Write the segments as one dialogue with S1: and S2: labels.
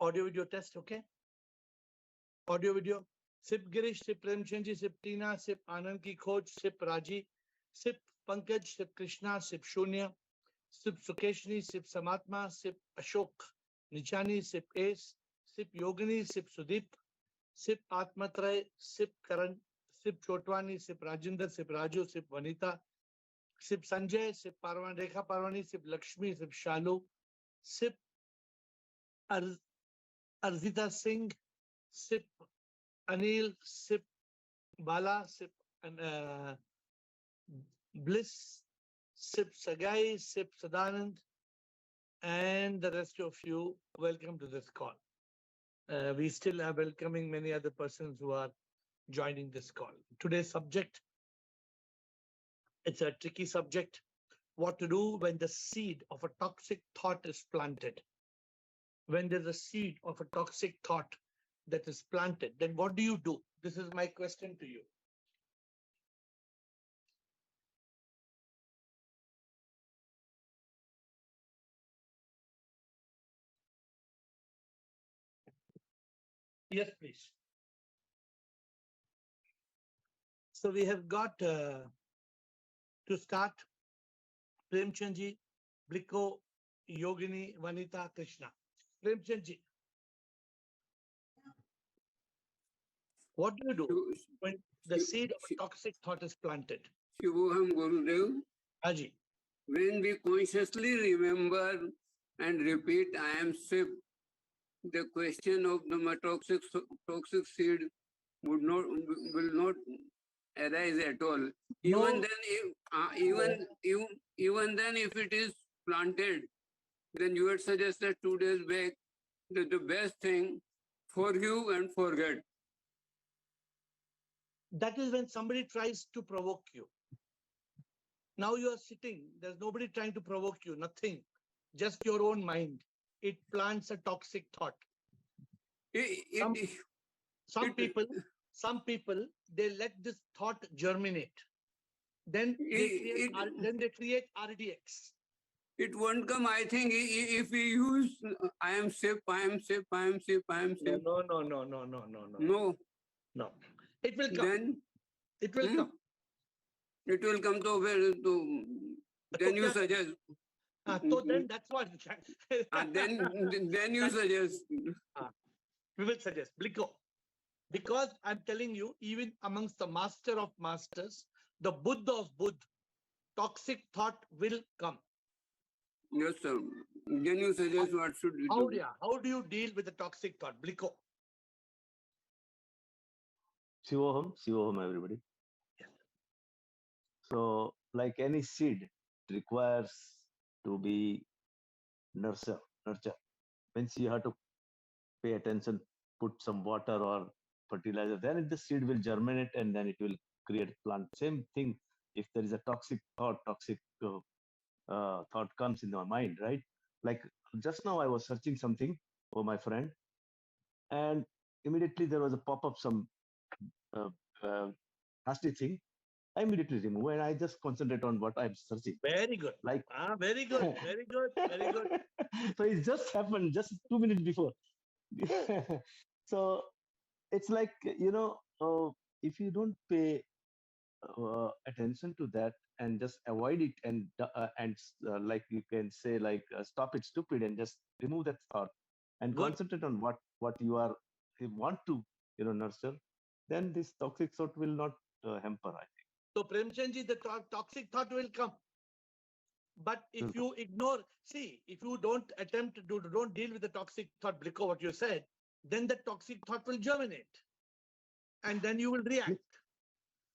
S1: Audio video test, okay? Audio video. Sip Girish, Sip Premchandji, Sip Tina, Sip Anand Ki Khoj, Sip Raji, Sip Pankaj, Sip Krishna, Sip Shunya, Sip Sukeshni, Sip Samatma, Sip Ashok, Nichani, Sip Ace, Sip Yogini, Sip Sudeep, Sip Atmatray, Sip Karan, Sip Chotwani, Sip Rajinder, Sip Raju, Sip Vanita, Sip Sanjay, Sip Parwan, Rekha Parwani, Sip Lakshmi, Sip Shalu, Sip Arzita Singh, Sip Anil, Sip Bala, Sip Bliss, Sip Sagai, Sip Sadanand, and the rest of you, welcome to this call. We still are welcoming many other persons who are joining this call. Today's subject, it's a tricky subject. What to do when the seed of a toxic thought is planted. When there's a seed of a toxic thought that is planted, then what do you do? This is my question to you. Yes, please. So we have got to start Premchandji, Bliko, Yogini, Vanita, Krishna. Premchandji, what do you do when the seed of a toxic thought is planted?
S2: Shivoham Gurudev,
S1: Haji.
S2: when we consciously remember and repeat, I am Shiv, the question of the toxic seed will not arise at all. Even then, if it is planted, then you had suggested 2 days back that the best thing, forgive and forget.
S1: That is when somebody tries to provoke you. Now you are sitting, there's nobody trying to provoke you, nothing, just your own mind. It plants a toxic thought. Some people, they let this thought germinate. Then they create RDX.
S2: It won't come, I think, if we use I am safe, I am safe, I am safe, I am safe.
S1: No. It will come.
S2: Then
S1: it will come.
S2: It will come to where to. Then you suggest.
S1: So then that's what.
S2: then you suggest.
S1: We will suggest Bliko. Because I'm telling you, even amongst the master of masters, the Buddha of Buddha, toxic thought will come.
S2: Yes, sir. Then you suggest what should we do?
S1: How do you deal with the toxic thought? Bliko.
S3: Shivoham, everybody.
S1: Yes.
S3: So, like any seed, it requires to be nurture. Means you have to pay attention, put some water or fertilizer, then the seed will germinate and then it will create plant. Same thing, if there is a toxic thought comes in my mind, right? Like just now I was searching something for my friend and immediately there was a pop-up, some nasty thing. I immediately remove and I just concentrate on what I'm searching.
S1: Very good. Very good.
S3: So it just happened just 2 minutes before. So it's like, if you don't pay attention to that and just avoid it and like you can say stop it stupid and just remove that thought and concentrate on what you want to nurture, then this toxic thought will not hamper, I think.
S1: So Premchandji, the toxic thought will come. But if you ignore, if you don't don't deal with the toxic thought, Bliko, what you said, then the toxic thought will germinate. And then you will react.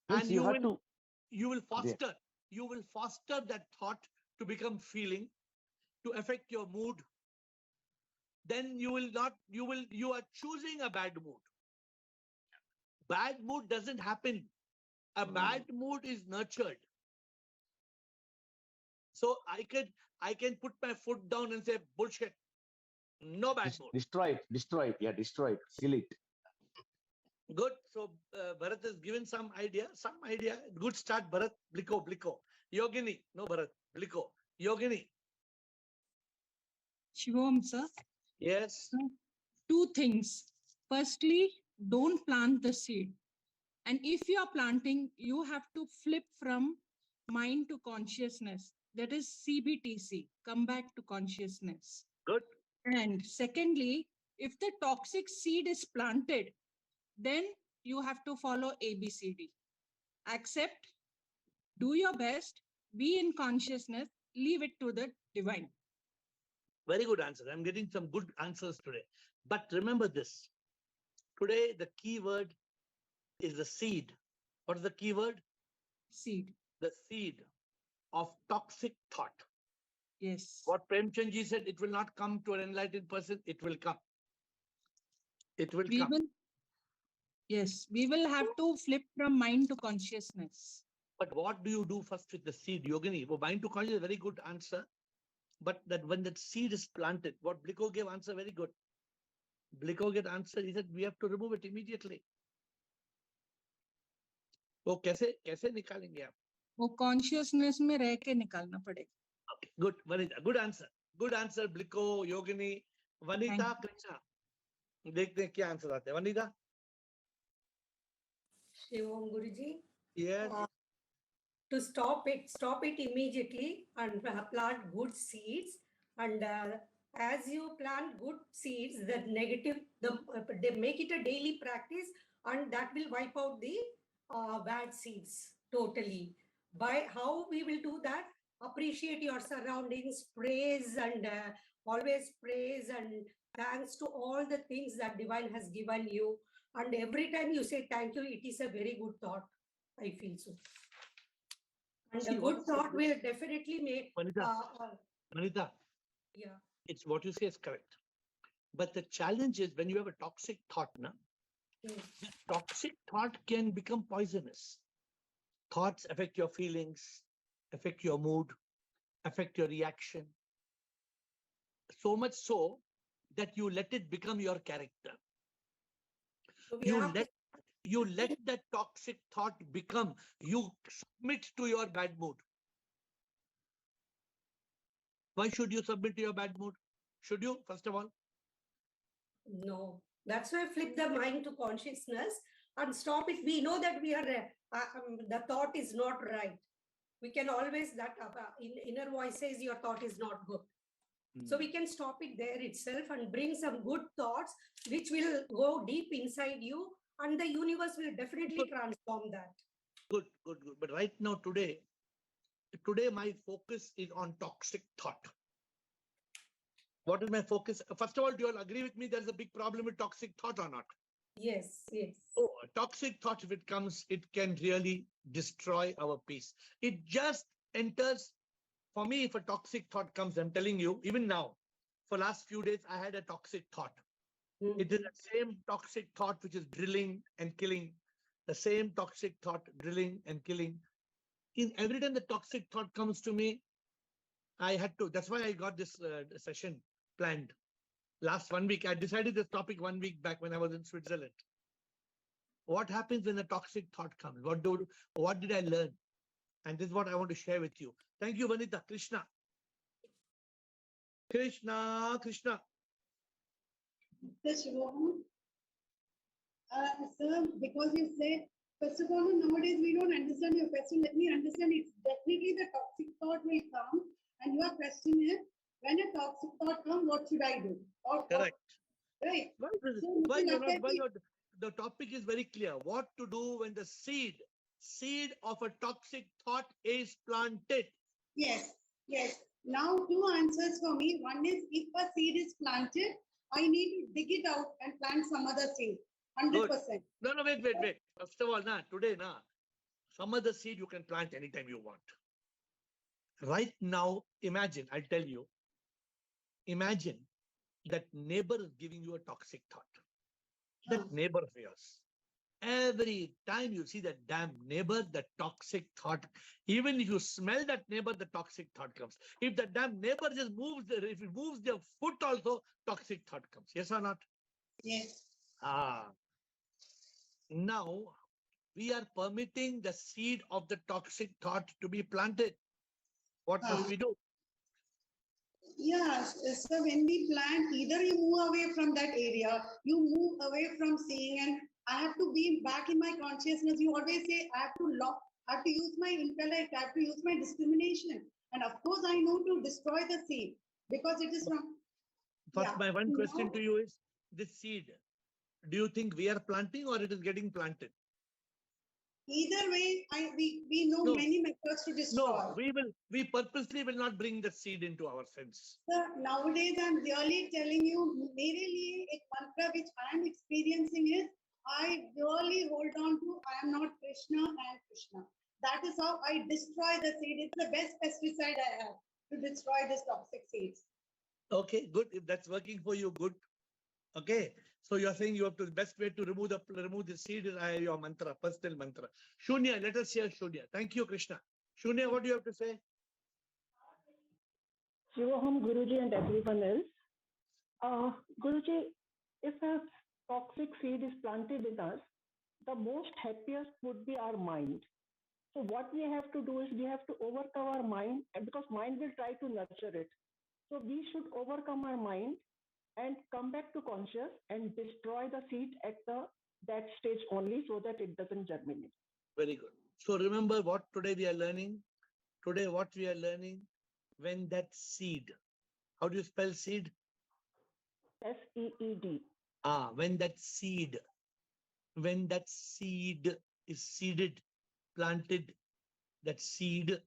S3: Yes,
S1: and you will foster that thought to become feeling, to affect your mood. Then you are choosing a bad mood. Bad mood doesn't happen. A bad mood is nurtured. So I can put my foot down and say bullshit. No bad mood.
S3: Destroy it, kill it.
S1: Good. So Bharat has given some idea. Good start, Bharat. Bliko. Yogini. No, Bharat. Bliko. Yogini.
S4: Shivoham, sir.
S1: Yes.
S4: two things. Firstly, don't plant the seed. And if you are planting, you have to flip from mind to consciousness. That is CBTC, come back to consciousness.
S1: Good.
S4: And secondly, if the toxic seed is planted, then you have to follow ABCD. Accept, do your best, be in consciousness, leave it to the divine.
S1: Very good answer. I'm getting some good answers today. But remember this. Today, the key word is the seed. What is the key word?
S4: Seed.
S1: The seed of toxic thought.
S4: Yes.
S1: What Premchandji said, it will not come to an enlightened person. It will come. It will come.
S4: Yes, we will have to flip from mind to consciousness.
S1: But what do you do first with the seed, Yogini? Well, mind to consciousness is a very good answer. But that when that seed is planted, what Bliko gave answer very good. Bliko gave answer, he said, we have to remove it immediately. वो कैसे निकालेंगे आप?
S4: वो consciousness में रह के निकालना पड़ेगा.
S1: Okay, good, Vanita, good answer. Good answer, Bliko, Yogini, Vanita, Krishna. देखते हैं क्या आंसर आते हैं. Vanita?
S5: Shivam Guruji.
S1: Yes.
S5: To stop it immediately and plant good seeds. And as you plant good seeds, the negative, they make it a daily practice, and that will wipe out the bad seeds totally. By how we will do that? Appreciate your surroundings, praise, and always praise and thanks to all the things that divine has given you. And every time you say thank you, it is a very good thought. I feel so. And
S1: See,
S5: a good thought will definitely make.
S1: Vanita,
S5: yeah.
S1: It's what you say is correct. But the challenge is when you have a toxic thought, the toxic thought can become poisonous. Thoughts affect your feelings, affect your mood, affect your reaction. So much so that you let it become your character.
S5: So
S1: you let that toxic thought become, you submit to your bad mood. Why should you submit to your bad mood? Should you, first of all?
S5: No, that's why flip the mind to consciousness and stop it. We know that we are, the thought is not right. We can always, that inner voice says your thought is not good. So we can stop it there itself and bring some good thoughts, which will go deep inside you, and the universe will definitely transform that.
S1: Good. But right now, today my focus is on toxic thought. What is my focus? First of all, do you all agree with me there's a big problem with toxic thought or not?
S5: Yes.
S1: Oh, a toxic thought, if it comes, it can really destroy our peace. It just enters. For me, if a toxic thought comes, I'm telling you, even now, for last few days, I had a toxic thought. It is the same toxic thought which is drilling and killing. The same toxic thought drilling and killing. Every time the toxic thought comes to me, I had to. That's why I got this session planned. Last 1 week, I decided this topic 1 week back when I was in Switzerland. What happens when a toxic thought comes? What did I learn? And this is what I want to share with you. Thank you, Vanita. Krishna.
S6: Sir, because you said, first of all, nowadays we don't understand your question. Let me understand. It's definitely the toxic thought will come. And your question is, when a toxic thought comes, what should I do?
S1: Correct.
S6: Right.
S1: The topic is very clear. What to do when the seed of a toxic thought is planted?
S6: Yes. Now, two answers for me. One is, if a seed is planted, I need to dig it out and plant some other seed. 100%.
S1: Good. No, wait. First of all, today, some other seed you can plant anytime you want. Right now, imagine that neighbor is giving you a toxic thought. That neighbor of yours. Every time you see that damn neighbor, the toxic thought, even if you smell that neighbor, the toxic thought comes. If the damn neighbor just moves, if it moves their foot also, toxic thought comes. Yes or not?
S6: Yes.
S1: Now, we are permitting the seed of the toxic thought to be planted. What must we do?
S6: Yes, so when we plant, either you move away from that area, you move away from seeing, and I have to be back in my consciousness. You always say, I have to lock, I have to use my intellect, I have to use my discrimination. And of course, I know to destroy the seed because it is from,
S1: First,
S6: yeah.
S1: my one question
S6: Now,
S1: to you is, this seed, do you think we are planting or it is getting planted?
S6: either way, we know
S1: No.
S6: many methods to destroy.
S1: No, we purposely will not bring the seed into our sense.
S6: Sir, nowadays I'm really telling you, मेरे लिए एक mantra which I am experiencing is, I really hold on to, I am not Krishna, I am Krishna. That is how I destroy the seed. It's the best pesticide I have to destroy this toxic seeds.
S1: Okay, good. If that's working for you, good. Okay. So you're saying you have to, the best way to remove the seed is your mantra, personal mantra. Shunya, let us hear Shunya. Thank you, Krishna. Shunya, what do you have to say?
S7: Shivoham, Guruji, and everyone else. Guruji, if a toxic seed is planted in us, the most happiest would be our mind. So what we have to do is we have to overcome our mind, and because mind will try to nurture it. So we should overcome our mind and come back to conscious and destroy the seed at that stage only so that it doesn't germinate.
S1: Very good. So remember what today we are learning? Today what we are learning? When that seed, how do you spell seed?
S7: SEED.
S1: When that seed is seeded, planted, that seed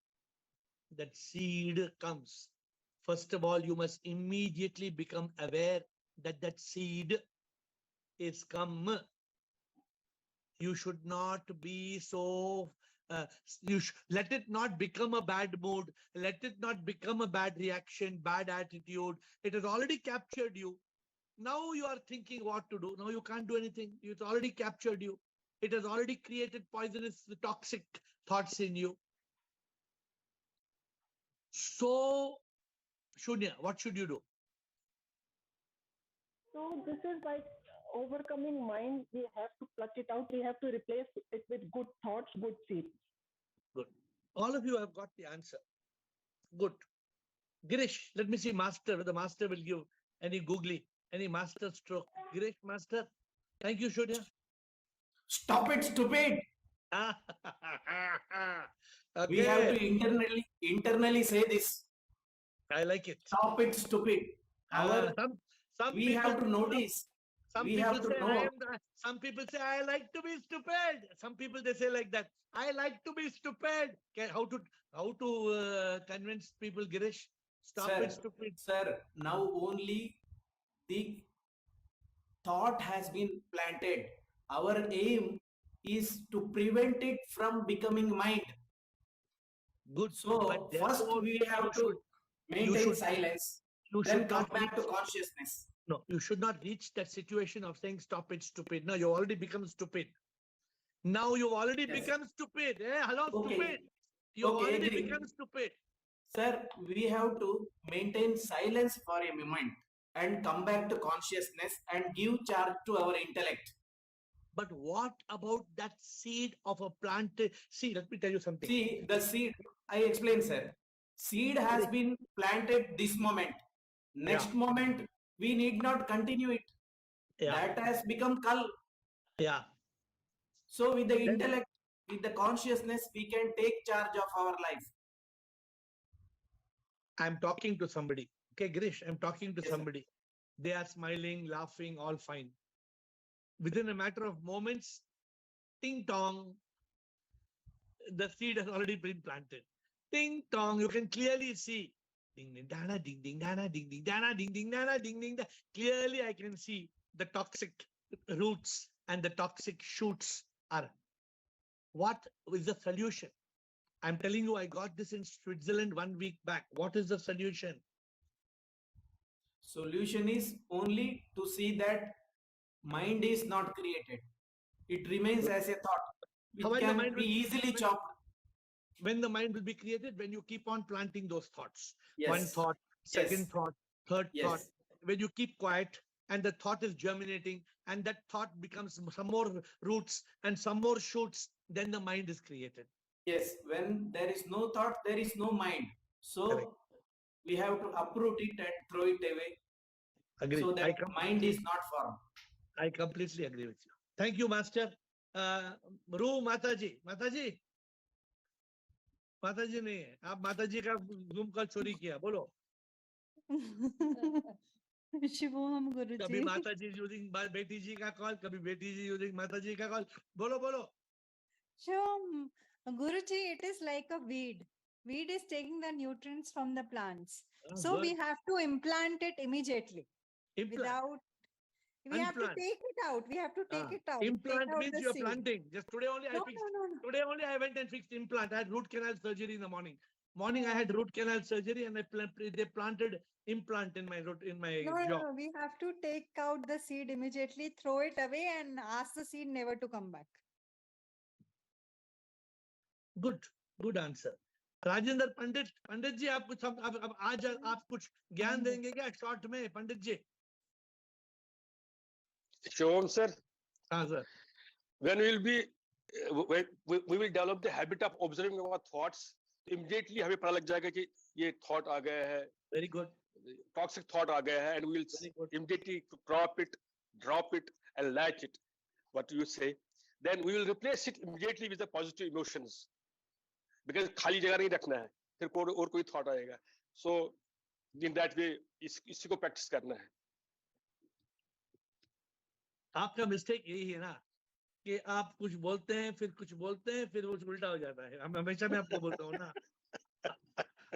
S1: comes. First of all, you must immediately become aware that that seed is come. You should not be so, let it not become a bad mood. Let it not become a bad reaction, bad attitude. It has already captured you. Now you are thinking what to do. Now you can't do anything. It's already captured you. It has already created poisonous, toxic thoughts in you. So, Shunya, what should you do?
S7: So this is like overcoming mind. We have to pluck it out. We have to replace it with good thoughts, good seeds.
S1: Good. All of you have got the answer. Good. Girish, let me see master. The master will give any googly, any master stroke. Girish, master. Thank you, Shunya.
S8: Stop it, stupid.
S1: Okay.
S8: We have to internally say this.
S1: I like it.
S8: Stop it, stupid.
S1: Some
S8: We
S1: people,
S8: have to notice.
S1: some
S8: We
S1: people
S8: have to
S1: say
S8: know.
S1: some people say I like to be stupid. Some people they say like that. I like to be stupid. How to convince people, Girish? Stop
S8: Sir,
S1: it, stupid.
S8: Sir, now only the thought has been planted. Our aim is to prevent it from becoming mind.
S1: Good.
S8: So
S1: But
S8: first
S1: therefore,
S8: we have to maintain silence, then come back to consciousness.
S1: No, you should not reach that situation of saying stop it, stupid. No, you already become stupid. Now you've already become stupid. Hello,
S8: Okay.
S1: stupid. You've already
S8: agree.
S1: become stupid.
S8: Sir, we have to maintain silence for a moment and come back to consciousness and give charge to our intellect.
S1: But what about that seed of a plant? See, let me tell you something.
S8: See, the seed, I explain, sir. Seed has been planted this moment. Next moment, we need not continue it. That has become kal.
S1: Yeah.
S8: So with the intellect, with the consciousness, we can take charge of our life.
S1: I'm talking to somebody. Okay, Girish, I'm talking to somebody.
S8: Sir.
S1: They are smiling, laughing, all fine. Within a matter of moments, ting tong, the seed has already been planted. Ting tong, you can clearly see. Ding ding dana, ding ding dana, ding ding dana, ding ding dana, ding ding da. Clearly, I can see the toxic roots and the toxic shoots are. What is the solution? I'm telling you, I got this in Switzerland 1 week back. What is the solution?
S8: Solution is only to see that mind is not created. It remains as a thought. It can be easily chopped.
S1: When the mind will be created, when you keep on planting those thoughts.
S8: Yes.
S1: One thought, second thought, third thought. When you keep quiet and the thought is germinating and that thought becomes some more roots and some more shoots, then the mind is created.
S8: Yes, when there is no thought, there is no mind. So we have to uproot it and throw it away.
S1: Agree.
S8: So that mind is not formed.
S1: I completely agree with you. Thank you, Master. Ru Mataji. Mataji नहीं है. आप माताजी का Zoom call चोरी किया. बोलो.
S9: शिवोहम गुरुजी.
S1: कभी माताजी using बेटी जी का कॉल, कभी बेटी जी using माताजी का कॉल. बोलो.
S9: Shivom, Guruji, it is like a weed. Weed is taking the nutrients from the plants. So we have to implant it immediately. Without, we have to take it out. We have to take it out.
S1: Implant
S9: take out
S1: means
S9: the
S1: you're
S9: seed.
S1: planting. Just today only I fixed. Today only I went and fixed implant. I had root canal surgery in the morning. I had root canal surgery and they planted implant in my jaw.
S9: No, we have to take out the seed immediately, throw it away, and ask the seed never to come back.
S1: Good answer. Rajendra पंडित जी आप कुछ अब आज आप कुछ ज्ञान देंगे क्या short में पंडित जी?
S10: Shivom sir.
S1: Sir.
S10: When we will develop the habit of observing our thoughts, immediately हमें पता लग जाएगा कि ये thought आ गया है.
S1: Very good.
S10: Toxic thought आ गया है, and we will immediately drop it, and latch it. What do you say? Then we will replace it immediately with the positive emotions. Because खाली जगह नहीं रखना है, फिर और कोई thought आएगा. So in that way इसी को practice करना है.
S1: आपका मिस्टेक यही है ना कि आप कुछ बोलते हैं फिर कुछ बोलते हैं फिर वो उल्टा हो जाता है. हम हमेशा मैं आपको बोलता हूँ ना.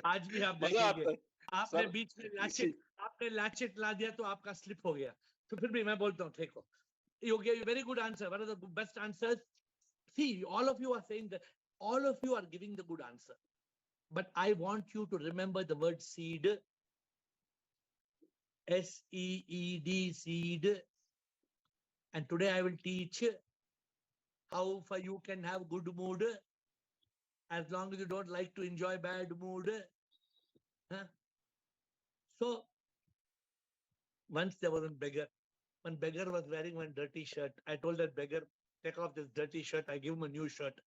S1: आज भी आप देखेंगे आपने बीच में लैचेट ला दिया तो आपका स्लिप हो गया. तो फिर भी मैं बोलता हूँ देखो, you gave a very good answer. One of the best answers. See, all of you are saying that. All of you are giving the good answer, but I want you to remember the word seed. S-E-E-D, seed. And today I will teach how far you can have good mood as long as you don't like to enjoy bad mood. So once there was a beggar. One beggar was wearing one dirty shirt. I told that beggar, take off this dirty shirt. I give him a new shirt.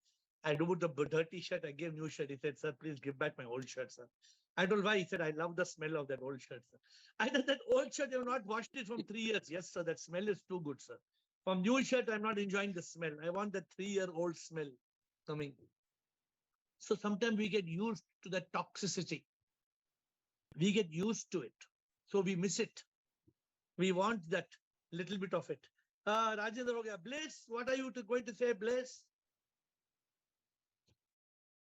S1: I removed the dirty shirt. I gave new shirt. He said, sir, please give back my old shirt, sir. I told why. He said, I love the smell of that old shirt, sir. I said, that old shirt, you have not washed it from 3 years. Yes, sir, that smell is too good, sir. From new shirt, I'm not enjoying the smell. I want that 3-year-old smell coming. So sometimes we get used to that toxicity. We get used to it. So we miss it. We want that little bit of it. Rajendra, Bliss, what are you going to say, Bliss?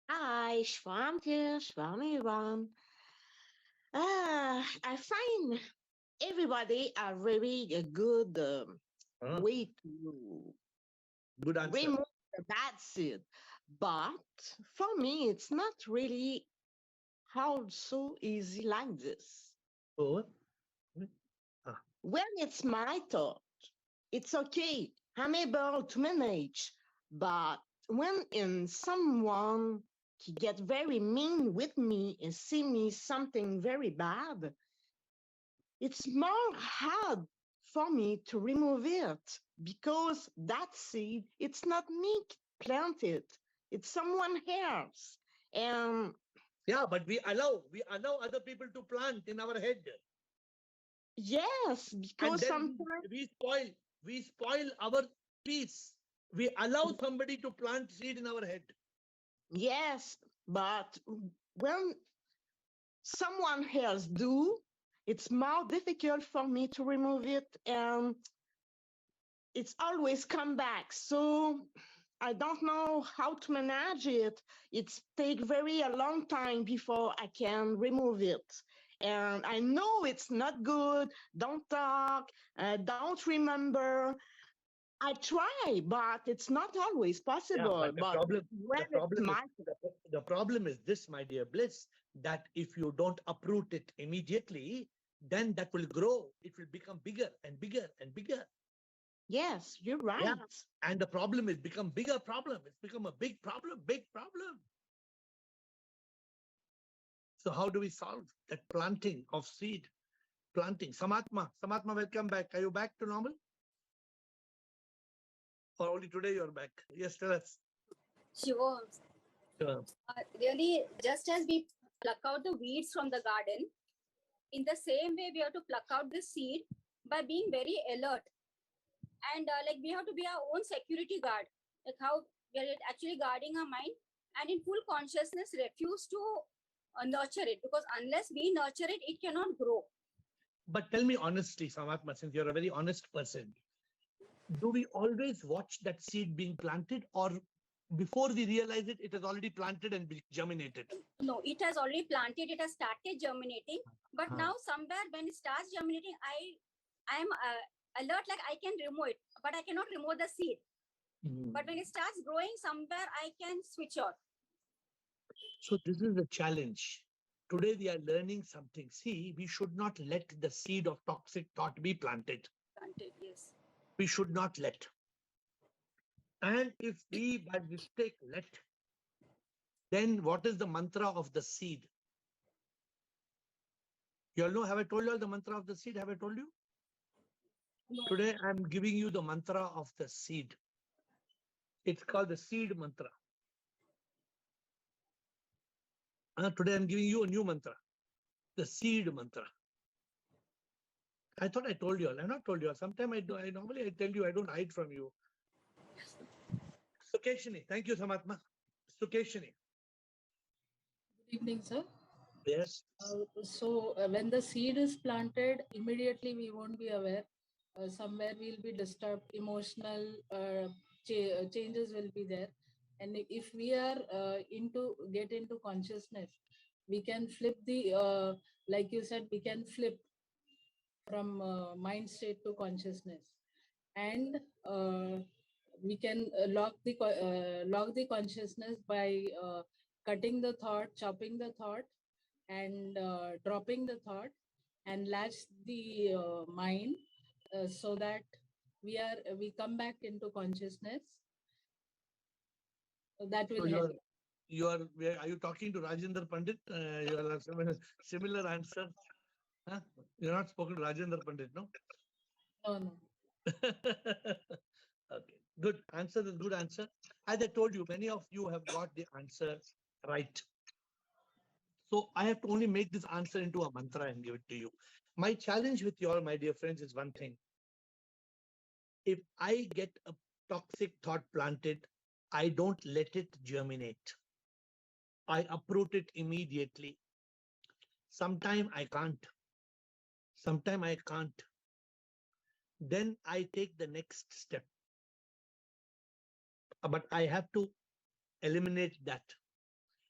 S11: Hi, Shwam here, Shwam everyone. I find everybody a very good way to remove the bad seed. But for me, it's not really so easy like this.
S1: Oh.
S11: When it's my thought, it's okay. I'm able to manage. But when someone get very mean with me and see me something very bad, it's more hard for me to remove it because that seed, it's not me planted, it's someone else. And
S1: yeah, but we allow other people to plant in our head.
S11: Yes, because sometimes
S1: we spoil our peace. We allow somebody to plant seed in our head.
S11: Yes, but when someone else do, it's more difficult for me to remove it, and it's always come back. So I don't know how to manage it. It's take a long time before I can remove it. And I know it's not good. Don't talk, don't remember. I try, but it's not always possible.
S1: Yeah, the problem is this, my dear Bliss, that if you don't uproot it immediately, then that will grow. It will become bigger and bigger and bigger.
S11: Yes, you're right.
S1: Yeah. And the problem is become bigger problem. It's become a big problem. So how do we solve that planting of seed? Planting. Samatma, welcome back. Are you back to normal? Or only today you're back? Yes, tell us.
S12: Sure. Really, just as we pluck out the weeds from the garden, in the same way, we have to pluck out the seed by being very alert. And like we have to be our own security guard, like how we are actually guarding our mind, and in full consciousness refuse to nurture it, because unless we nurture it, it cannot grow.
S1: But tell me honestly, Samatma, since you're a very honest person, do we always watch that seed being planted, or before we realize it, it has already planted and germinated?
S12: No, it has already planted, it has started germinating, but now somewhere when it starts germinating, I am alert, like I can remove it, but I cannot remove the seed. But when it starts growing, somewhere I can switch off.
S1: So this is the challenge. Today we are learning something. See, we should not let the seed of toxic thought be planted.
S12: Planted, yes.
S1: We should not let. And if we by mistake let, then what is the mantra of the seed? You all know, have I told you all the mantra of the seed? Have I told you? No. Today I'm giving you the mantra of the seed. It's called the seed mantra. Today I'm giving you a new mantra, the seed mantra. I thought I told you all. I've not told you all. Sometimes normally I tell you, I don't hide from you. Sukeshini, thank you, Samatma. Sukeshini.
S13: Good evening, sir.
S1: Yes.
S13: When the seed is planted, immediately we won't be aware. Somewhere we'll be disturbed, emotional changes will be there. And if we are get into consciousness, we can flip the, like you said, we can flip from mind state to consciousness. And we can lock the consciousness by cutting the thought, chopping the thought, and dropping the thought, and latch the mind so that we come back into consciousness. That will help.
S1: Are you talking to Rajendra Pandit? You are similar answer. Huh? You're not spoken to Rajendra Pandit, no?
S13: No.
S1: Okay, good answer. Is good answer. As I told you, many of you have got the answer right. So I have to only make this answer into a mantra and give it to you. My challenge with you all, my dear friends, is one thing. If I get a toxic thought planted, I don't let it germinate. I uproot it immediately. Sometime I can't. Sometime I can't. Then I take the next step. But I have to eliminate that.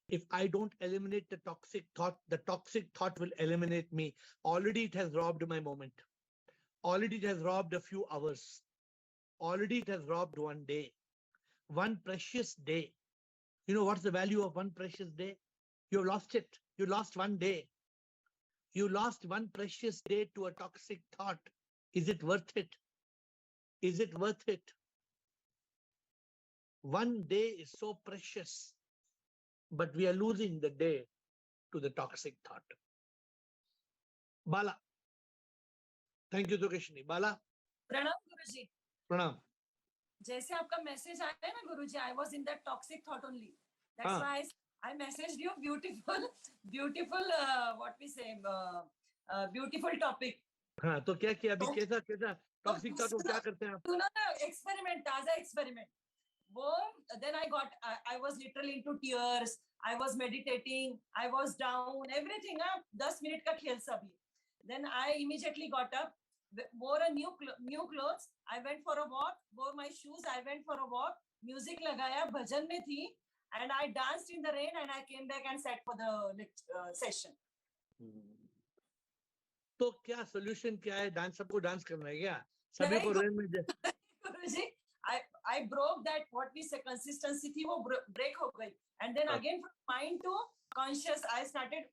S1: If I don't eliminate the toxic thought will eliminate me. Already it has robbed my moment. Already it has robbed a few hours. Already it has robbed one day. One precious day. You know what's the value of one precious day? You lost it. You lost one day. You lost one precious day to a toxic thought. Is it worth it? Is it worth it? One day is so precious, but we are losing the day to the toxic thought. Bala. Thank you, Sukeshini. Bala.
S14: Pranam, Guruji.
S1: Pranam.
S14: जैसे आपका message आया ना गुरुजी, I was in that toxic thought only. That's why I messaged you. Beautiful. What we say, beautiful topic.
S1: हाँ, तो क्या किया अभी? कैसा toxic thought को क्या करते हैं आप?
S14: सुनो ना, experiment, ताजा experiment. Then I was literally into tears. I was meditating. I was down. Everything. 10 minute का खेल सभी. Then I immediately got up, wore a new clothes. I went for a walk. Wore my shoes. I went for a walk. Music लगाया, भजन में थी, and I danced in the rain. And I came back and sat for the session.
S1: तो क्या solution क्या है? Dance सबको dance करना है क्या? सभी को रेन में
S14: गुरुजी, I broke that, what we say, consistency थी, वो break हो गई. And then again from mind to conscious, I started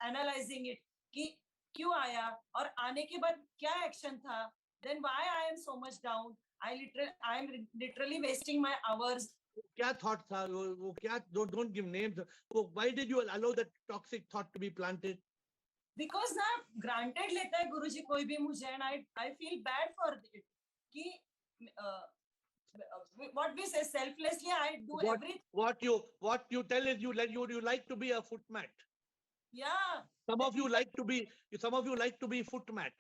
S14: analyzing it कि क्यों आया और आने के बाद क्या action था. Then why I am so much down? I am literally wasting my hours.
S1: क्या thought था? वो क्या? Don't give names. Why did you allow that toxic thought to be planted?
S14: Because ना granted लेता है गुरुजी कोई भी मुझे, and I feel bad for it कि what we say, selflessly I do everything.
S1: What you tell is you like to be a footmat.
S14: Yeah.
S1: Some of you like to be footmat.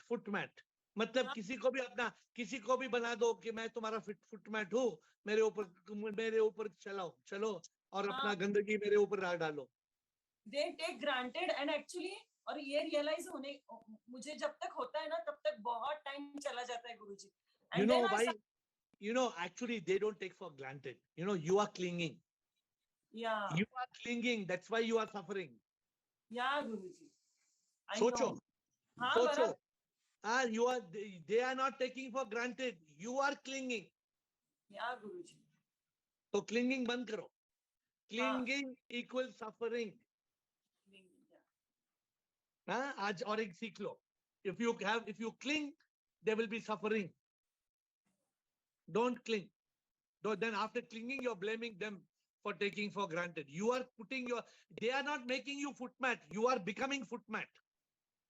S1: मतलब किसी को भी बना दो कि मैं तुम्हारा फुटमैट हूँ, मेरे ऊपर चलो और अपना गंदगी मेरे ऊपर डालो.
S14: They take granted and actually और ये realize होने मुझे जब तक होता है ना तब तक बहुत time चला जाता है गुरुजी.
S1: You know why? You know, actually they don't take for granted. You know, you are clinging.
S14: Yeah.
S1: You are clinging. That's why you are suffering.
S14: Yeah, Guruji.
S1: Socho.
S14: हाँ,
S1: Socho. They are not taking for granted. You are clinging.
S14: Yeah, Guruji.
S1: So clinging बंद करो. Clinging equals suffering. हाँ, आज और एक सीख लो. If you cling, there will be suffering. Don't cling. Then after clinging, you're blaming them for taking for granted. They are not making you footmat. You are becoming footmat.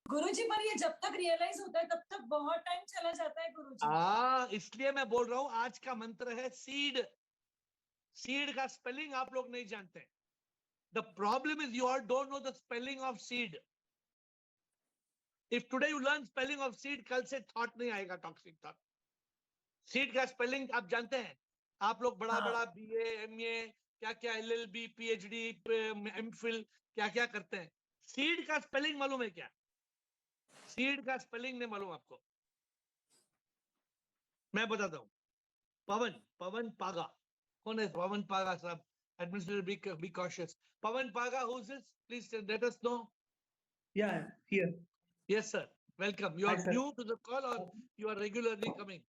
S14: गुरुजी पर ये जब तक realise होता है तब तक बहुत टाइम चला जाता है गुरुजी.
S1: इसलिए मैं बोल रहा हूँ आज का मंत्र है सीड. सीड का स्पेलिंग आप लोग नहीं जानते. The problem is you all don't know the spelling of seed. If today you learn spelling of seed, कल से thought नहीं आएगा toxic thought. Seed का spelling आप जानते हैं. आप लोग बड़ा BA, MA, क्या LLB, PhD, MPhil, क्या करते हैं. Seed का spelling मालूम है क्या? Seed का spelling नहीं मालूम आपको. मैं बताता हूँ. पवन पागा. कौन है पवन पागा साहब? Administrator, be cautious. Pavan Paga, who's this? Please let us know.
S15: Yeah, here.
S1: Yes, sir. Welcome. You are new to the call or you are regularly coming?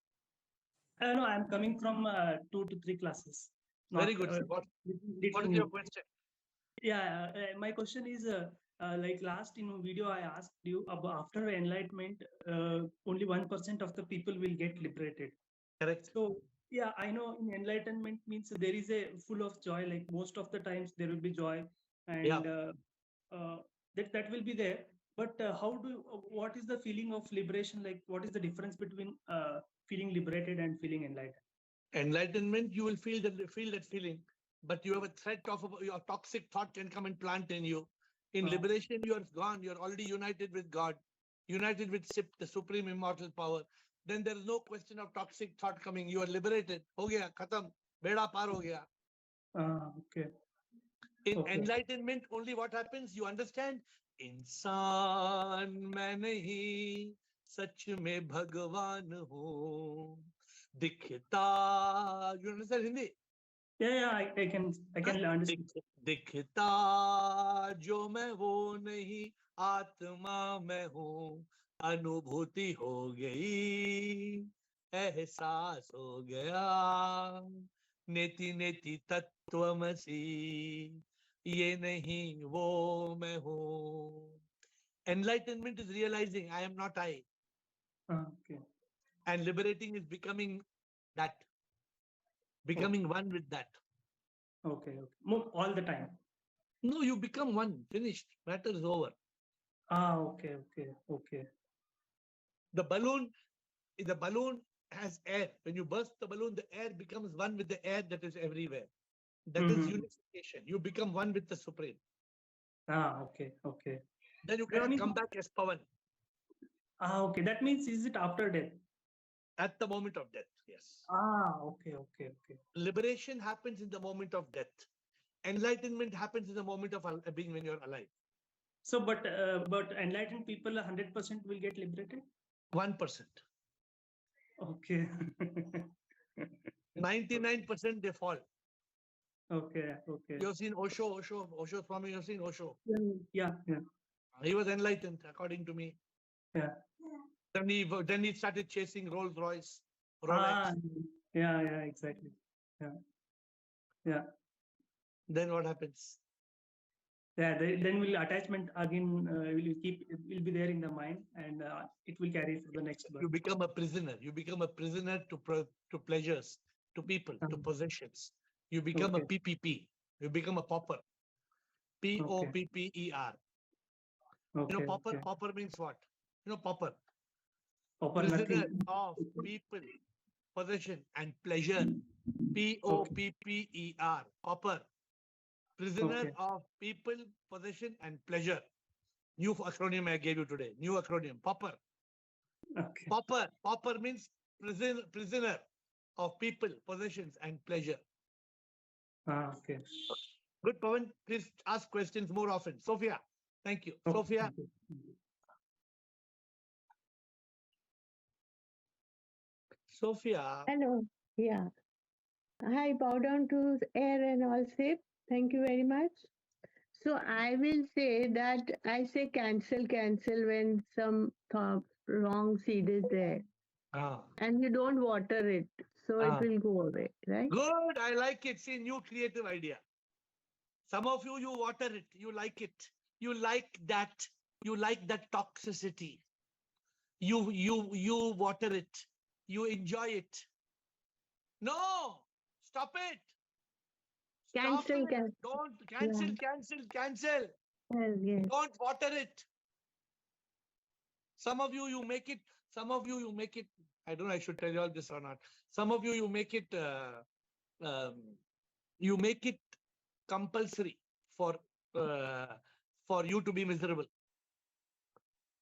S15: No, I'm coming from 2 to 3 classes.
S1: Very good. What is your question?
S15: Yeah, my question is like last video I asked you about after enlightenment, only 1% of the people will get liberated.
S1: Correct.
S15: So yeah, I know in enlightenment means there is a full of joy. Like most of the times there will be joy, and that will be there. But what is the feeling of liberation? Like what is the difference between feeling liberated and feeling enlightened?
S1: Enlightenment, you will feel that feeling, but you have a threat of your toxic thought can come and plant in you. In liberation, you are gone. You are already united with God, united with SIP, the supreme immortal power. Then there is no question of toxic thought coming. You are liberated. Ho gaya, khatam, beda par ho gaya.
S15: Okay.
S1: In enlightenment, only what happens? You understand? इंसान मैं नहीं, सच में भगवान हूँ. दिखता. You understand Hindi?
S15: Yeah, I can understand.
S1: दिखता जो मैं वो नहीं, आत्मा मैं हूँ. अनुभूति हो गई, एहसास हो गया. नेति नेति तत्त्वमसि, ये नहीं वो मैं हूँ. Enlightenment is realizing I am not I.
S15: Okay.
S1: And liberating is becoming that. Becoming one with that.
S15: Okay. All the time.
S1: No, you become one. Finished. Matter is over.
S15: Okay.
S1: The balloon has air. When you burst the balloon, the air becomes one with the air that is everywhere. That is unification. You become one with the Supreme.
S15: Okay.
S1: Then you cannot come back as Pavan.
S15: Okay. That means is it after death?
S1: At the moment of death, yes.
S15: Okay.
S1: Liberation happens in the moment of death. Enlightenment happens in the moment of being when you're alive.
S15: So, but enlightened people, 100% will get liberated?
S1: 1%.
S15: Okay.
S1: 99% they fall.
S15: Okay.
S1: You've seen Osho Swami, you've seen Osho.
S15: Yeah.
S1: He was enlightened, according to me.
S15: Yeah.
S1: Then he started chasing Rolls Royce, Rolex.
S15: Yeah, exactly. Yeah.
S1: Then what happens?
S15: Yeah, then will attachment again will be there in the mind, and it will carry for the next birth.
S1: You become a prisoner. You become a prisoner to pleasures, to people, to possessions. You become a PPP. You become a pauper. POPPER.
S15: Okay.
S1: You know, pauper means what? You know, pauper.
S15: Pauper,
S1: Prisoner of people, possession, and pleasure. POPPER. Pauper. Prisoner of people, possession, and pleasure. New acronym I gave you today. New acronym. Pauper.
S15: Okay.
S1: Pauper. Pauper means prisoner of people, possessions, and pleasure.
S15: Okay.
S1: Good, Pawan. Please ask questions more often. Sophia. Thank you.
S15: Okay.
S1: Sophia.
S15: Thank you.
S1: Sophia.
S16: Hello. Yeah. Hi, bow down to AiR and all SIP. Thank you very much. So I will say that I say cancel when some wrong seed is there. And you don't water it. So it will go away, right?
S1: Good. I like it. See, new creative idea. Some of you, you water it. You like it. You like that. You like that toxicity. You water it. You enjoy it. No, stop it. Stop
S16: Cancel,
S1: it.
S16: cancel.
S1: Don't cancel,
S16: Yeah.
S1: cancel.
S16: Yes.
S1: Don't water it. Some of you, you make it. Some of you, you make it. I don't know. I should tell you all this or not. Some of you, you make it. You make it compulsory for you to be miserable.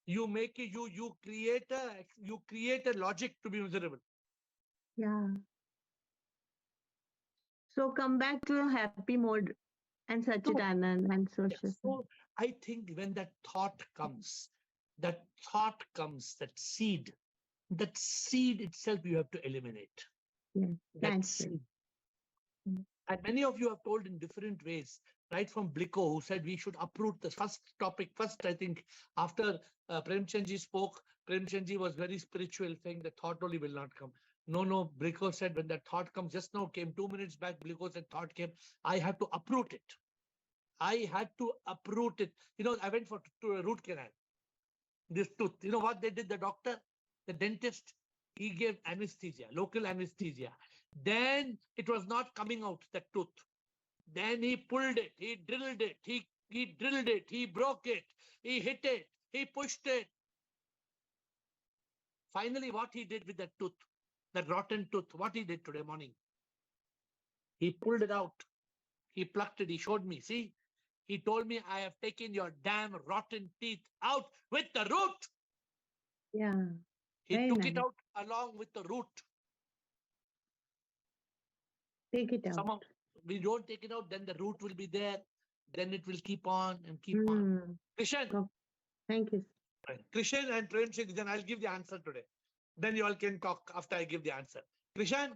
S1: You make it. You create a logic to be miserable.
S16: Yeah. So come back to a happy mode and Sachidanand and social.
S1: So I think when that thought comes, that seed itself you have to eliminate.
S16: Yes.
S1: That seed. And many of you have told in different ways, right from Bliko, who said we should uproot the first topic. First, I think, after Premchandji spoke, Premchandji was very spiritual, saying the thought only will not come. No, Bliko said when that thought comes, just now came 2 minutes back, Bliko said thought came, I have to uproot it. I had to uproot it. You know, I went to a root canal. This tooth, you know what they did, the doctor, the dentist, he gave anesthesia, local anesthesia. Then it was not coming out, the tooth. Then he pulled it, he drilled it, he drilled it, he broke it, he hit it, he pushed it. Finally, what he did with that tooth, that rotten tooth, what he did today morning? He pulled it out. He plucked it. He showed me. See, he told me, I have taken your damn rotten teeth out with the root.
S16: Yeah.
S1: He took it out along with the root.
S16: Take it out.
S1: We don't take it out, then the root will be there. Then it will keep on and keep on. Krishan.
S16: Thank you.
S1: Krishan and Premchand, then I'll give the answer today. Then you all can talk after I give the answer. Krishan.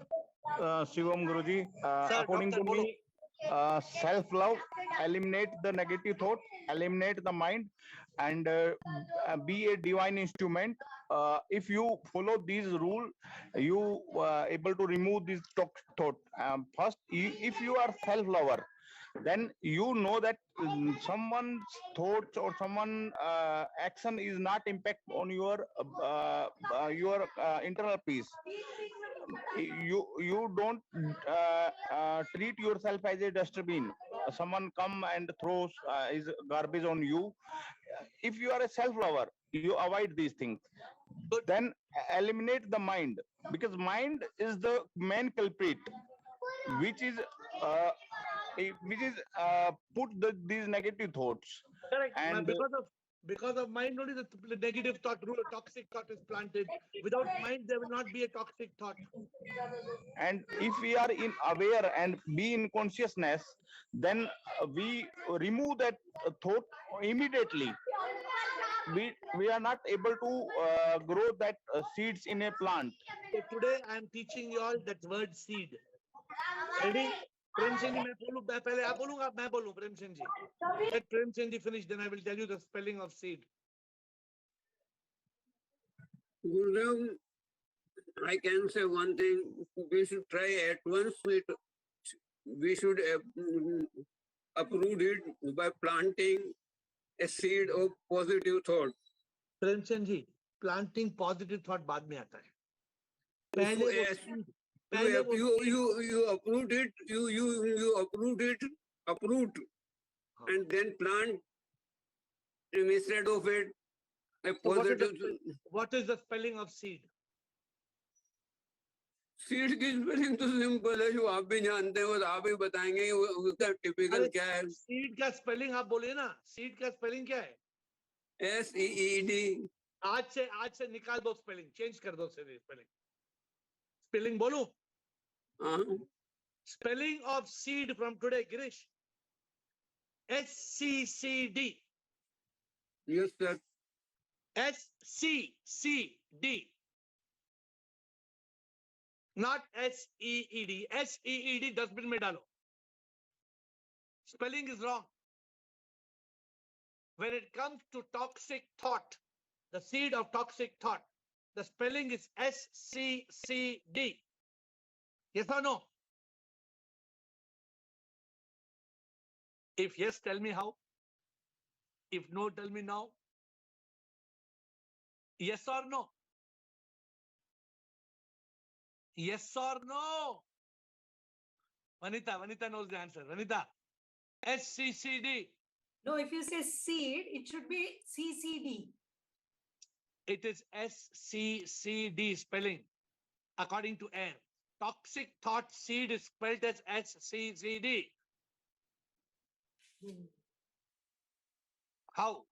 S17: Shivam Guruji, according to me, self-love, eliminate the negative thought, eliminate the mind, and be a divine instrument. If you follow these rules, you able to remove this toxic thought. First, if you are self-lover, then you know that someone's thoughts or someone action is not impact on your internal peace. You don't treat yourself as a dustbin. Someone come and throws his garbage on you. If you are a self-lover, you avoid these things. Then eliminate the mind, because mind is the main culprit, which is put these negative thoughts.
S1: Correct.
S17: And
S1: because of mind only the negative thought, toxic thought is planted. Without mind, there will not be a toxic thought.
S17: And if we are aware and be in consciousness, then we remove that thought immediately. We are not able to grow that seeds in a plant.
S1: So today I am teaching you all that word seed. Ready? Premchandji, मैं बोलूंगा, मैं बोलूं, Premchandji. Let Premchandji finish, then I will tell you the spelling of seed.
S2: Gurudev, I can say one thing. We should try at once. We should uproot it by planting a seed of positive thought.
S1: Premchandji, planting positive thought बाद में आता है.
S2: You uproot it. You uproot, and then plant instead of it a positive.
S1: What is the spelling of seed?
S2: Seed की spelling तो simple है, जो आप भी जानते हैं, वो आप ही बताएंगे उसका टिपिकल क्या है.
S1: सीड का स्पेलिंग आप बोलिए ना, सीड का स्पेलिंग क्या है?
S2: SEED.
S1: आज से निकाल दो स्पेलिंग, चेंज कर दो स्पेलिंग. स्पेलिंग बोलूं? Spelling of seed from today, Girish. SCCD.
S2: Yes, sir.
S1: SCCD. Not SEED. SEED dustbin mein dalo. Spelling is wrong. When it comes to toxic thought, the seed of toxic thought, the spelling is SCCD. Yes or no? If yes, tell me how. If no, tell me now. Yes or no? Yes or no? Vanita knows the answer. Vanita, SCCD.
S5: No, if you say seed, it should be CCD.
S1: It is SCCD spelling, according to AiR. Toxic thought seed is spelled as SCCD. How?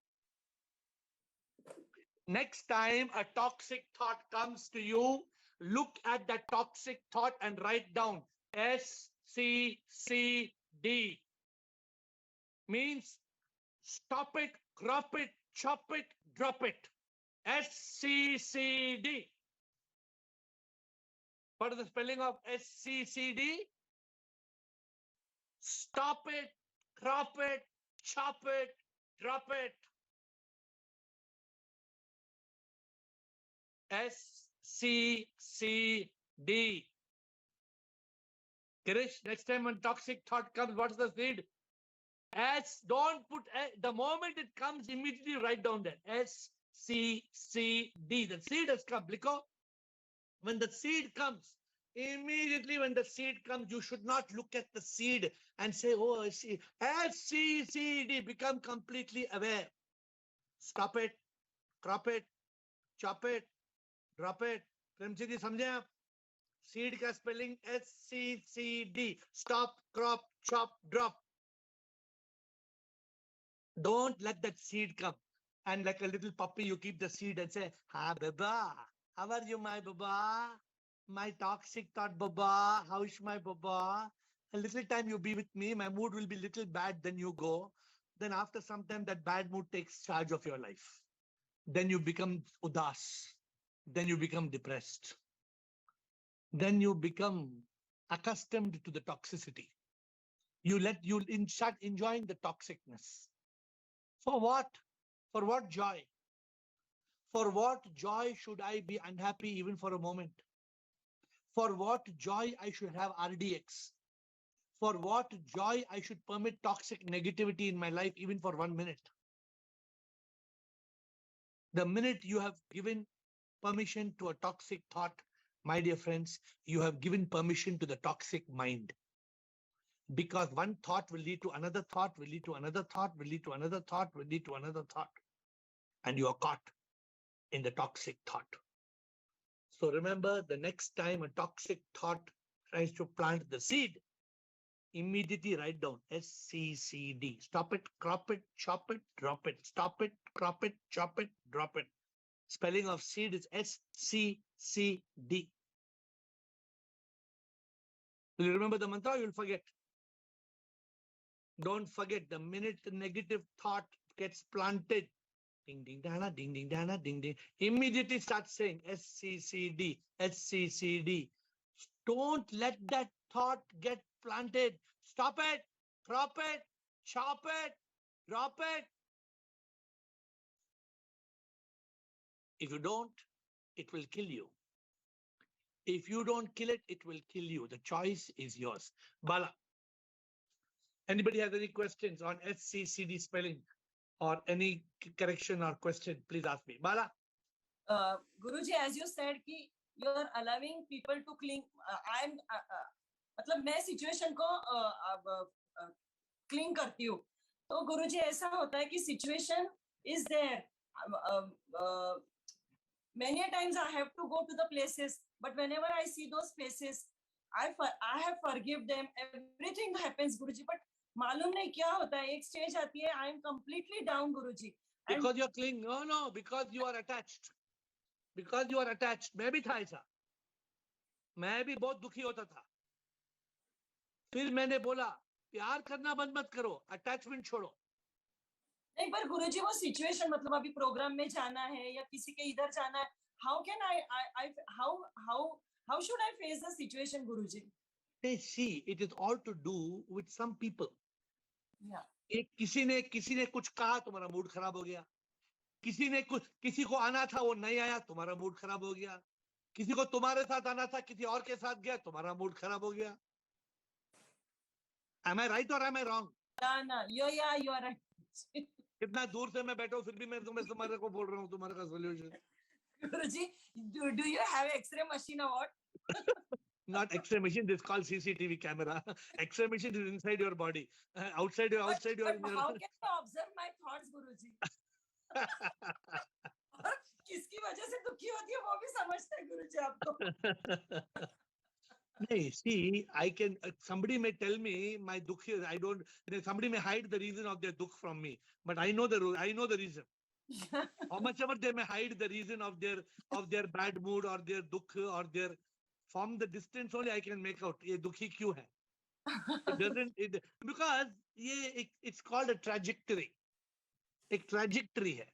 S1: Next time a toxic thought comes to you, look at that toxic thought and write down SCCD. Means stop it, crop it, chop it, drop it. SCCD. What is the spelling of SCCD? Stop it, crop it, chop it, drop it. SCCD. Girish, next time when toxic thought comes, what's the seed? Don't put the moment it comes, immediately write down that SCCD. The seed has come. Liko. When the seed comes, immediately when the seed comes, you should not look at the seed and say, oh, I see. SCCD. Become completely aware. Stop it, crop it, chop it, drop it. Premji ji, samjhe aap? Seed ka spelling SCCD. Stop, crop, chop, drop. Don't let that seed come. And like a little puppy, you keep the seed and say, "Ha, baba. How are you, my baba? My toxic thought, baba. How is my baba? A little time you be with me, my mood will be little bad, then you go. Then after some time, that bad mood takes charge of your life. Then you become udas. Then you become depressed. Then you become accustomed to the toxicity. You'll start enjoying the toxicness. For what? For what joy? For what joy should I be unhappy even for a moment? For what joy I should have RDX? For what joy I should permit toxic negativity in my life even for 1 minute? The minute you have given permission to a toxic thought, my dear friends, you have given permission to the toxic mind. Because one thought will lead to another thought, will lead to another thought, will lead to another thought, will lead to another thought. And you are caught in the toxic thought. So remember, the next time a toxic thought tries to plant the seed, immediately write down SCCD. Stop it, crop it, chop it, drop it. Stop it, crop it, chop it, drop it. Spelling of seed is SCCD. Will you remember the mantra or you'll forget? Don't forget, the minute the negative thought gets planted, ding, ding, dana, ding, ding, dana, ding, ding, immediately start saying SCCD, SCCD. Don't let that thought get planted. Stop it, crop it, chop it, drop it. If you don't, it will kill you. If you don't kill it, it will kill you. The choice is yours. Bala. Anybody has any questions on SCCD spelling or any correction or question, please ask me. Bala.
S14: Guruji, as you said, ki you are allowing people to cling. मतलब मैं situation को cling करती हूँ. तो गुरुजी ऐसा होता है कि situation is there. Many times I have to go to the places, but whenever I see those places, I have forgive them. Everything happens, Guruji, but मालूम नहीं क्या होता है. एक स्टेज आती है, I am completely down, Guruji,
S1: Because you're clinging. No, because you are attached. Because you are attached. मैं भी था ऐसा. मैं भी बहुत दुखी होता था. फिर मैंने बोला प्यार करना बंद मत करो, अटैचमेंट छोड़ो.
S14: नहीं पर गुरुजी वो सिचुएशन मतलब अभी प्रोग्राम में जाना है या किसी के इधर जाना है, how can I how should I face the situation, Guruji?
S1: They see it is all to do with some people.
S14: Yeah.
S1: एक किसी ने कुछ कहा, तुम्हारा मूड खराब हो गया. किसी को आना था वो नहीं आया, तुम्हारा मूड खराब हो गया. किसी को तुम्हारे साथ आना था, किसी और के साथ गया, तुम्हारा मूड खराब हो गया. Am I right or am I wrong?
S14: No, you are right.
S1: कितना दूर से मैं बैठा हूँ, फिर भी मैं तुम्हारे को बोल रहा हूँ तुम्हारे का solution.
S14: Guruji, do you have X-ray machine or what?
S1: Not X-ray machine. This is called CCTV camera. X-ray machine is inside your body. Outside your.
S14: How can you observe my thoughts, Guruji? और किसकी वजह से दुखी होती है वो भी समझते हैं गुरुजी आपको.
S1: No, see, I can. Somebody may tell me my dukh is. I don't. Somebody may hide the reason of their dukh from me, but I know the reason. How much ever they may hide the reason of their bad mood or their dukh or their, from the distance only I can make out ये दुखी क्यों है. It doesn't. Because it's called a trajectory. एक trajectory है.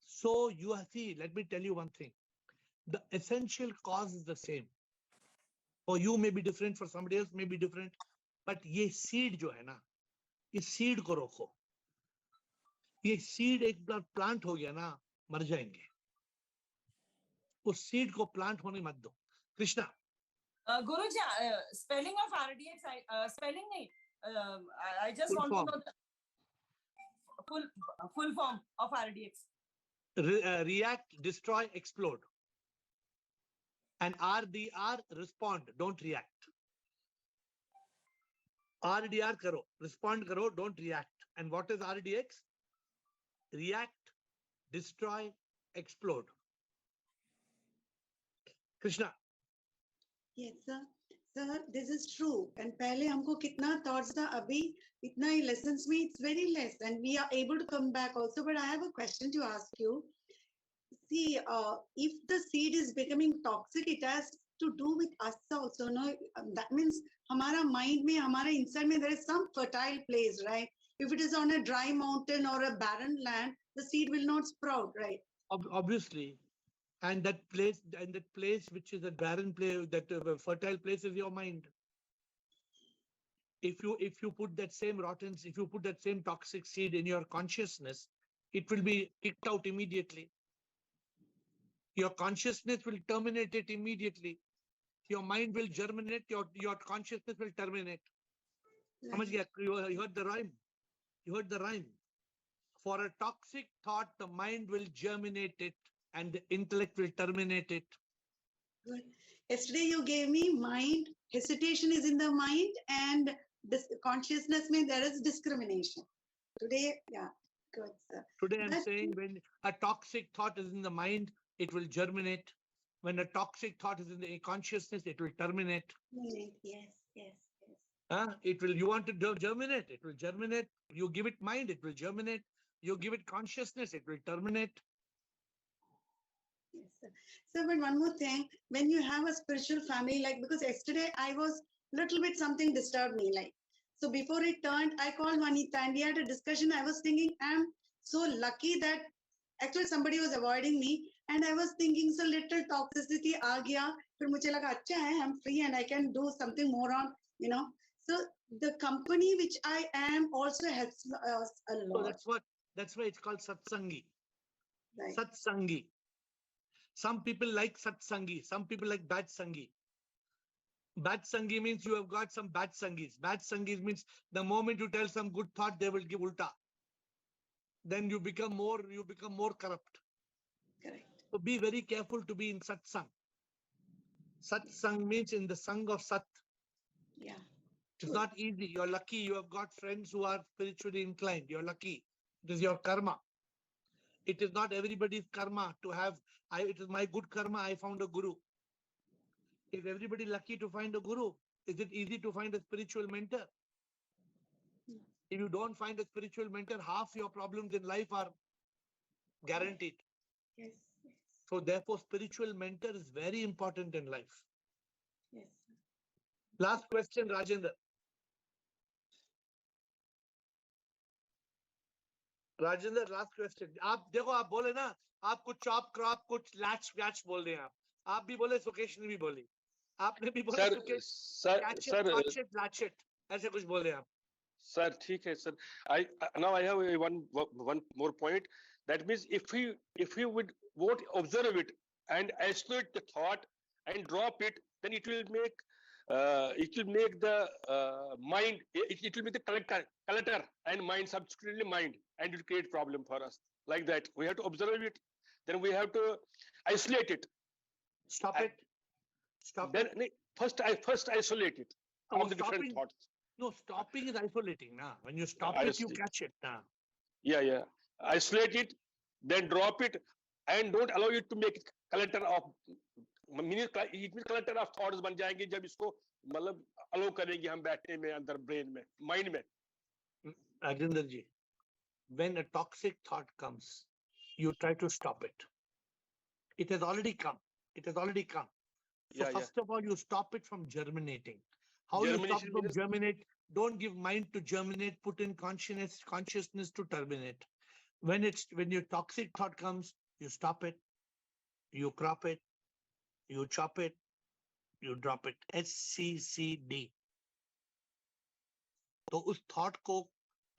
S1: So you see, let me tell you one thing. The essential cause is the same. For you may be different, for somebody else may be different. But ये seed जो है ना, इस seed को रोको. ये seed एक बार plant हो गया ना, मर जाएंगे. उस seed को plant होने मत दो. Krishna.
S14: Guruji, spelling of RDX, spelling नहीं. I just want to know the full form of RDX.
S1: React, destroy, explode. And RDR, respond, don't react. RDR karo, respond karo, don't react. And what is RDX? React, destroy, explode. Krishna.
S6: Yes, sir. Sir, this is true. And पहले हमको कितना thoughts था, अभी इतना ही lessons में it's very less, and we are able to come back also. But I have a question to ask you. See, if the seed is becoming toxic, it has to do with us also. No, that means हमारा mind में, हमारा inside में there is some fertile place, right? If it is on a dry mountain or a barren land, the seed will not sprout, right?
S1: Obviously. And that place which is a barren place, that fertile place is your mind. If you put that same if you put that same toxic seed in your consciousness, it will be kicked out immediately. Your consciousness will terminate it immediately. Your mind will germinate, your consciousness will terminate. You heard the rhyme. You heard the rhyme. For a toxic thought, the mind will germinate it and the intellect will terminate it.
S6: Good. Yesterday you gave me mind, hesitation is in the mind, and this consciousness means there is discrimination. Today, yeah, good, sir.
S1: Today I'm saying when a toxic thought is in the mind, it will germinate. When a toxic thought is in the consciousness, it will terminate.
S6: Yes.
S1: It will. You want to germinate? It will germinate. You give it mind, it will germinate. You give it consciousness, it will terminate.
S6: Yes, sir. So, but one more thing, when you have a spiritual family, like, because yesterday I was little bit something disturbed me, like, so before it turned, I called Vanita and we had a discussion. I was thinking, I'm so lucky that actually somebody was avoiding me, and I was thinking, so little toxicity aa gaya, फिर मुझे लगा अच्छा है, I'm free and I can do something more on, you know. So the company which I am also helps us a lot.
S1: So that's why it's called satsangi.
S6: Right.
S1: Satsangi. Some people like satsangi, some people like bad sangi. Bad sangi means you have got some bad sangis. Bad sangis means the moment you tell some good thought, they will give ulta. Then you become more corrupt.
S6: Correct.
S1: So be very careful to be in satsang. Satsang means in the sang of sat.
S6: Yeah.
S1: It's not easy. You're lucky. You have got friends who are spiritually inclined. You're lucky. It is your karma. It is not everybody's karma to have. It is my good karma. I found a guru. Is everybody lucky to find a guru? Is it easy to find a spiritual mentor? If you don't find a spiritual mentor, half your problems in life are guaranteed.
S6: Yes.
S1: So therefore, spiritual mentor is very important in life.
S6: Yes.
S1: Last question, Rajendra. Rajendra last question आप देखो आप बोले ना आप कुछ chop crop कुछ latch वैच बोल रहे हैं आप भी बोले सुकेश ने भी बोली आपने भी बोला सुकेश सर लैच इट ऐसे कुछ बोले आप
S10: Sir, ठीक है sir. Now I have one more point. That means if we would won't observe it and isolate the thought and drop it, then it will make the mind. It will make the collector and mind subsequently mind, and it will create problem for us. Like that, we have to observe it. Then we have to isolate it.
S1: Stop it. Stop
S10: then,
S1: it.
S10: First isolate it from the different thoughts.
S1: No, stopping is isolating. Nah. When you stop it, you catch it. Nah.
S10: Yeah. Isolate it, then drop it, and don't allow it to make it collector of means collector of thoughts बन जाएंगे जब इसको मतलब allow करेंगे हम बैठने में अंदर brain में mind में.
S1: Rajendra ji, when a toxic thought comes, you try to stop it. It has already come. So first of all, you stop it from germinating. How you stop it from germinate? Don't give mind to germinate. Put in consciousness to terminate. When your toxic thought comes, you stop it, you crop it, you chop it, you drop it. SCCD. तो उस thought को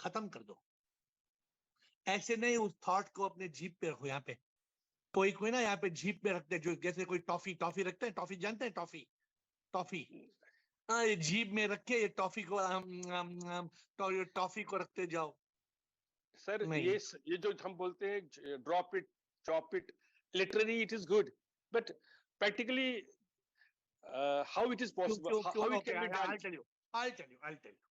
S1: खत्म कर दो. ऐसे नहीं उस thought को अपने जीप पे रखो. यहाँ पे कोई ना यहाँ पे जीप पे रखते जो जैसे कोई टॉफी रखते हैं. टॉफी जानते हैं? टॉफी हाँ ये जीप में रख के ये टॉफी को रखते जाओ.
S10: सर ये जो हम बोलते हैं drop it chop it literally it is good but practically how it is possible how it can be done.
S1: I'll tell you.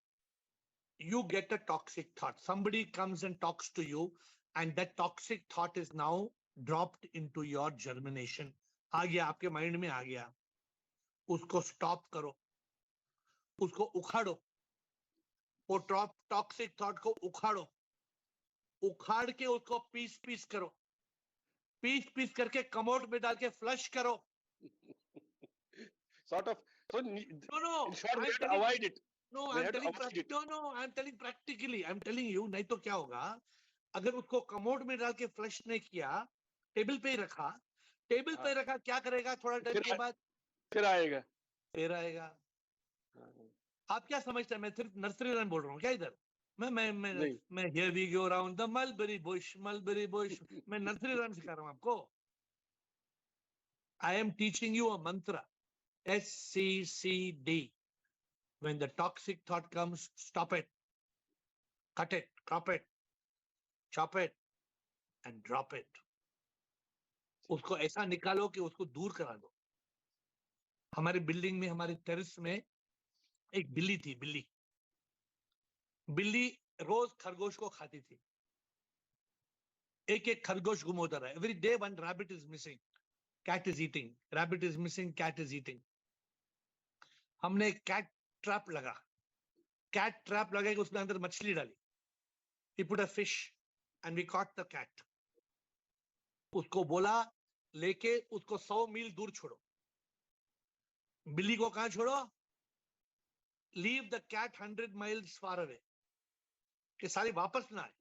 S1: You get a toxic thought. Somebody comes and talks to you and that toxic thought is now dropped into your germination. आ गया आपके mind में आ गया. उसको stop करो, उसको उखाड़ो. वो toxic thought को उखाड़ के उसको पीस करो. पीस करके कमोड में डाल के फ्लश करो.
S10: Sort of. So
S1: no.
S10: In short, we have to avoid it.
S1: No, I'm telling practically. I'm telling you, नहीं तो क्या होगा? अगर उसको कमोड में डाल के फ्लश नहीं किया, टेबल पे ही रखा, क्या करेगा? थोड़ा टाइम के बाद
S10: फिर आएगा.
S1: आप क्या समझते हैं? मैं सिर्फ नर्सरी राइम बोल रहा हूँ क्या इधर? मैं here we go around the mulberry bush. मैं नर्सरी राइम सिखा रहा हूँ आपको. I am teaching you a mantra. SCCD. When the toxic thought comes, stop it, cut it, crop it, chop it, and drop it. उसको ऐसा निकालो कि उसको दूर करा दो. हमारे बिल्डिंग में हमारे टेरेस में एक बिल्ली थी. बिल्ली रोज खरगोश को खाती थी. एक खरगोश गुम होता रहा. Every day one rabbit is missing. Cat is eating. Rabbit is missing. Cat is eating. हमने cat trap लगा. Cat trap लगा के उसमें अंदर मछली डाली. We put a fish and we caught the cat. उसको बोला लेके उसको 100 मील दूर छोड़ो. बिल्ली को कहां छोड़ो? Leave the cat 100 miles far away. कि सारी वापस ना आए.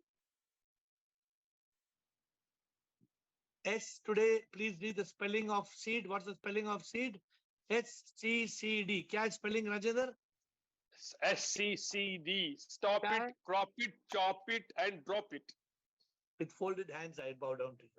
S1: S today, please read the spelling of seed. What's the spelling of seed? SCCD. क्या spelling Rajendra?
S10: SCCD. Stop it, crop it, chop it, and drop it.
S1: With folded hands, I bow down to you.